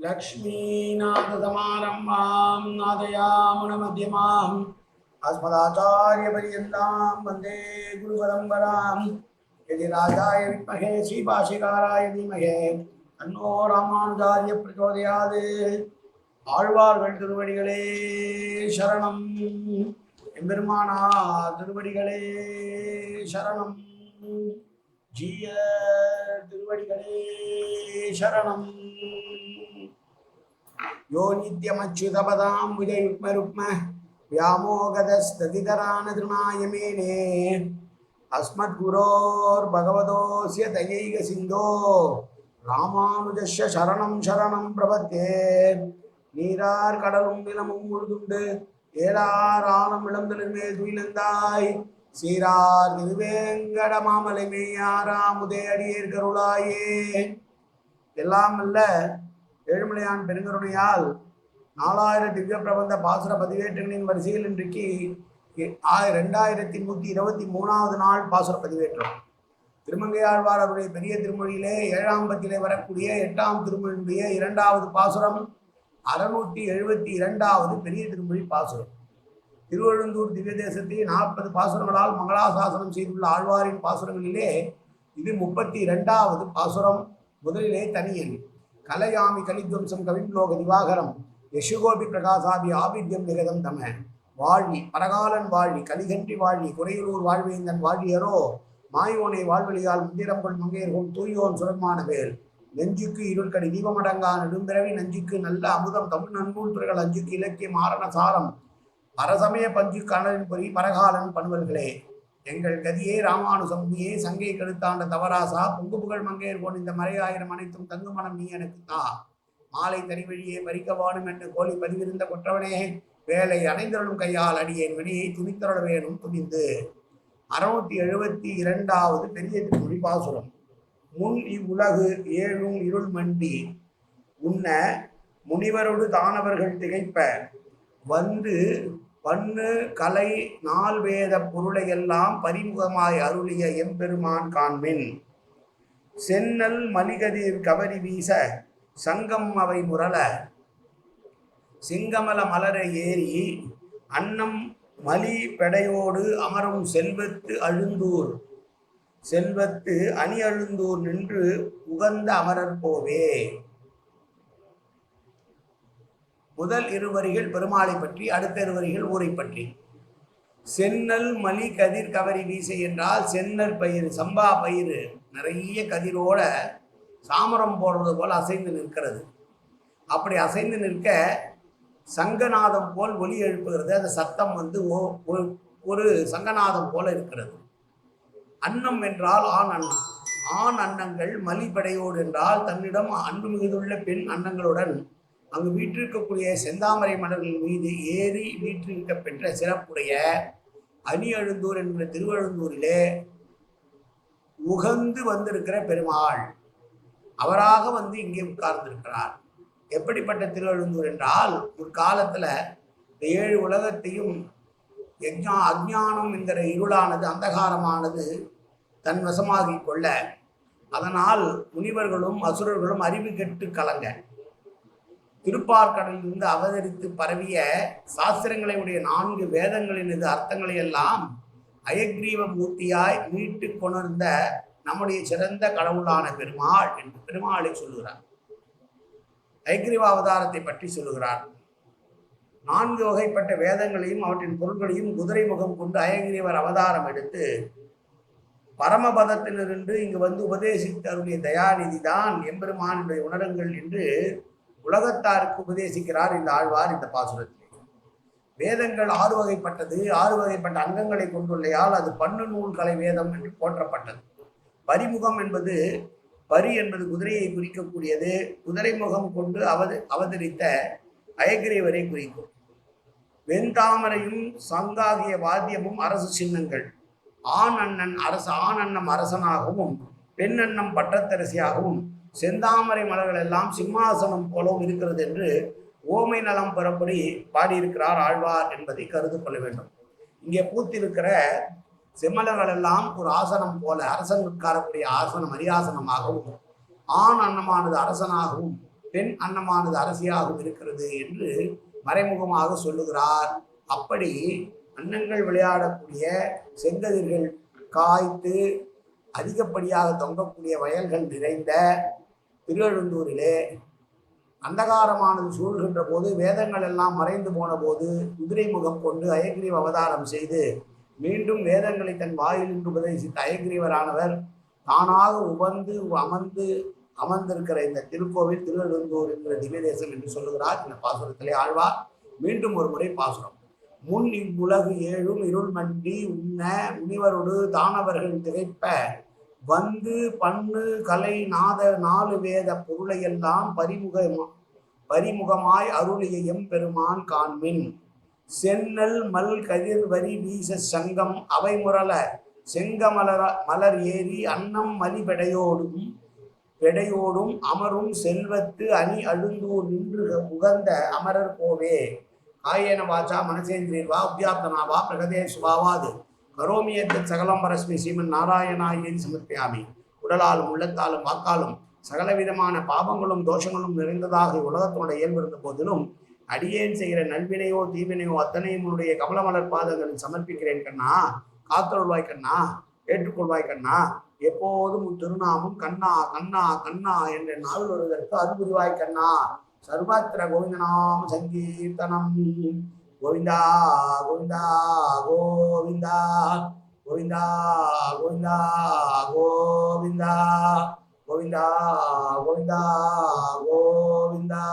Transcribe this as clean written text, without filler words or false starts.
लक्ष्मीनाथसमारम्भां नादयामुनमध्यमाम् अस्मदाचार्यपर्यन्तां वन्दे गुरुपरम्परां यदि राजाय विद्महे श्रीभाष्यकाराय धीमहि तन्नो रामानुजार्य प्रचोदयात् ஆழ்வார்கள் திருவடிகளே சரணம் எம்பெருமானார் திருவடிகளே சரணம் ஜீய திருவடிகளே சரணம் यो नित्यमच्युतपदां विजयुग्मरुक्म व्यामोगदस्तदितरानतृणाय मेने अस्मद्गुरोर्भगवतोऽस्य दयैकसिन्धो रामानुजस्य शरणं शरणं प्रपद्ये நீரார் கடலும் நிலமும் முழுதுண்டு ஏறார் ஆழம் இளந்தலின்மேல் துயிலந்தாய் சீரார் திருவேங்கட மாமலை மேயாராமுதே அடியேர் கருளாயே. எல்லாம் அல்ல ஏழுமலையான் பெருங்கருணையால் 4000 திவ்ய பிரபந்த பாசுர பதிவேற்றங்களின் வரிசையில் இன்றைக்கு 2123வது நாள் பாசுர பதிவேற்றம். திருமங்கையாழ்வார் அவருடைய பெரிய திருமொழியிலே 7ஆம் பத்திலே வரக்கூடிய 8ஆம் திருமொழியுடைய 2வது பாசுரம் 672வது பெரிய திருமொழி பாசுரம். திருவழுந்தூர் திவ்ய தேசத்தை 40 பாசுரங்களால் மங்களாசாசனம் செய்துள்ள ஆழ்வாரின் பாசுரங்களிலே இது 32வது பாசுரம். முதலிலே தனியன் கலையாமி கலித்வம்சம் கவிம்லோக திவாகரம் யசுகோபி பிரகாசாபி ஆபித்யம் நிகதம் தம வாழி பரகாலன் வாழி கலிகன்றி வாழி குறையூர் வாழ்வேந்தன் வாழியரோ மாயோனை வாழ்வழியால் முந்திரம் கொள் மங்கையர்கோன் தூயோன் சுரமான வேல் நெஞ்சுக்கு இருள்கடி தீபமடங்கா நெடும்பிறவி நஞ்சுக்கு நல்ல அமுதம் தமிழ் நன்னூல் துறைகள் அஞ்சுக்கு இலக்கியம் ஆரண சாரம் பரசமய பஞ்சு கணலின் பொறி பரகாலன் பண்பல்களே எங்கள் கதியே ராமானுசம்பியே சங்கை கெடுத்தாண்ட தவராசா பொங்கு புகழ் மங்கையர் போன் இந்த மறையாயிரம் அனைத்தும் தங்கு மனம் நீ எனக்கு தா மாலை தனி வழியே பறிக்க வாடும் என்று கோழி பதிவிருந்த கொற்றவனே வேலை அணைந்தருளும் கையால் அடியேன் வெளியை துணித்தருள வேணும் துணிந்து. 672வது பெரிய திருமொழி பாசுரம். முன் இவ்வுலகு ஏழும் இருள் மண்டி உன்ன முனிவரோடு தானவர்கள் திகைப்ப வந்து பண்ணு கலை 4 வேத பொருளையெல்லாம் பரிமுகமாய் அருளிய எம்பெருமான் காண்மின் சென்னல் மலிகதிர் கவரி வீச சங்கம் அவை முரள சிங்கமல மலர ஏறி அன்னம் மலி பெடையோடு அமரும் செல்வத்து அழுந்தூர் செல்வத்து அணி அழுந்தூர் நின்று உகந்த அமரர் போவே. முதல் 2 வரிகள் பெருமாளை பற்றி, அடுத்த 2 வரிகள் ஊரை பற்றி. சென்னல் மலி கதிர் கவரி வீசை என்றால் சென்னல் பயிர் சம்பா பயிர் நிறைய கதிரோட சாமரம் போடுறது போல் அசைந்து நிற்கிறது. அப்படி அசைந்து நிற்க சங்கநாதம் போல் ஒலி எழுப்புகிறது. அந்த சத்தம் ஒரு சங்கநாதம் போல இருக்கிறது. அன்னம் என்றால் ஆண் அன்னம். ஆண் அன்னங்கள் மலிப்படையோடு என்றால் தன்னிடம் அன்பு மிகுதுள்ள பெண் அன்னங்களுடன் அங்கு வீற்றிருக்கக்கூடிய செந்தாமரை மலர்கள் மீது ஏறி வீற்றிருக்க பெற்ற சிறப்புடைய அணி அழுந்தூர் என்ற திருவழுந்தூரிலே உகந்து வந்திருக்கிற பெருமாள் அவராக வந்து இங்கே உட்கார்ந்திருக்கிறார். எப்படிப்பட்ட திருவழுந்தூர் என்றால் ஒரு காலத்துல இந்த 7 உலகத்தையும் அஜ்ஞானம் என்கிற இருளானது அந்தகாரமானது தன் வசமாகி கொள்ள அதனால் முனிவர்களும் அசுரர்களும் அறிவு கெட்டு கலங்க திருப்பார்கடலிலிருந்து அவதரித்து பரவிய சாஸ்திரங்களை உடைய 4 வேதங்களினது அர்த்தங்களை எல்லாம் அயக்ரீவ மூர்த்தியாய் மீட்டு கொணர்ந்த நம்முடைய சிறந்த கடவுளான பெருமாள் என்று பெருமாளை சொல்லுகிறார். அயக்ரீவ அவதாரத்தை பற்றி சொல்லுகிறார். 4 வகைப்பட்ட வேதங்களையும் அவற்றின் பொருள்களையும் குதிரை முகம் கொண்டு அயக்ரீவர் அவதாரம் எடுத்து பரமபதத்திலிருந்து இங்கு வந்து உபதேசித்து அருடைய தயாநிதி தான் எம்பெருமானுடைய உணருங்கள் என்று உலகத்தாருக்கு உபதேசிக்கிறார் இந்த ஆழ்வார் இந்த பாசுரத்தில். வேதங்கள் 6 வகைப்பட்டது. 6 வகைப்பட்ட அங்கங்களை கொண்டுள்ளையால் அது 12 நூல் கலை வேதம் என்று போற்றப்பட்டது. பரிமுகம் என்பது பரி என்பது குதிரையை குறிக்கக்கூடியது. குதிரை முகம் கொண்டு அவதரித்த அயக்ரீவரை குறிக்கும். வெண்தாமரையும் சங்காகிய வாத்தியமும் அரசு சின்னங்கள். ஆண் அன்னம் அரசனாகவும் பெண் அன்னம் பட்டத்தரசியாகவும் செந்தாமரை மலர்கள் எல்லாம் சிம்மாசனம் போலவும் இருக்கிறது என்று ஓமை நலம் பெறப்படி பாடியிருக்கிறார் ஆழ்வார் என்பதை கருது கொள்ள வேண்டும். இங்கே பூத்திருக்கிற செம்மலர்கள் எல்லாம் ஒரு ஆசனம் போல அரசன் உட்காரக்கூடிய ஆசனம் அரியாசனமாகவும் ஆண் அன்னமானது அரசனாகவும் பெண் அன்னமானது அரசியாகவும் இருக்கிறது என்று மறைமுகமாக சொல்லுகிறார். அப்படி அன்னங்கள் விளையாடக்கூடிய செங்கதிர்கள் காய்த்து அதிகப்படியாக தொங்கக்கூடிய வயல்கள் நிறைந்த திருவெழுந்தூரிலே அந்தகாரமானது சூழ்கின்ற போது, வேதங்கள் எல்லாம் மறைந்து போன போது, குதிரை முகம் கொண்டு அயக்ரீவ அவதாரம் செய்து மீண்டும் வேதங்களை தன் வாயிலின்று உபதேசித்த அயக்ரீவரானவர் தானாக அமர்ந்திருக்கிற இந்த திருக்கோவில் திருவெழுந்தூர் என்கிற திவ்ய தேசம் என்று சொல்லுகிறார் இந்த பாசுரத்திலே ஆழ்வார். மீண்டும் ஒரு முறை பாசுரம். முன் இவ்வுலகு ஏழும் இருள் மண்டி உண்ண முனிவரோடு தானவர்கள் திகைப்ப வந்து பண்ணு கலை நாத 4 வேத பொருளையெல்லாம் பரிமுகமாய் அருளிய எம்பெருமான் காண்மின் சென்னல் மல் கதிர் வரி வீச சங்கம் அவை முரள மலர் ஏறி அன்னம் மலி பெடையோடும் அமரும் செல்வத்து அணி அழுந்தூர் நின்று உகந்த அமரர் கோவே காயேன வாச்சா மனசேந்திரீர்வா உத்யாப்தனாவா பிரகதேசுவாவாது கரோமியத்து சகலம் பரஸ்மி ஸ்ரீமன் நாராயணாயேதி சமர்ப்பியாமி. உடலாலும் உள்ளத்தாலும் வாக்காலும் சகலவிதமான பாவங்களும் தோஷங்களும் நிறைந்ததாக உலகத்தோட இயல்பு இருந்த போதிலும் அடியேன் செய்கிற நல்வினையோ தீவினையோ அத்தனையும் உன்னுடைய கமலமலர் பாதங்களில் சமர்ப்பிக்கிறேன் கண்ணா. காத்தொழுவாய் கண்ணா, ஏற்றுக்கொள்வாய் கண்ணா. எப்போதும் உன் திருநாமம் கண்ணா கண்ணா கண்ணா என்ற நாள் வருவதற்கு அருள்புரிவாய் கண்ணா. சர்வத்திர கோவிந்தநாம சங்கீர்த்தனம். கோவிந்தா கோவிந்தா கோவிந்தா கோவிந்தா கோவிந்தா கோவிந்தா கோவிந்தா கோவிந்தா கோவிந்தா.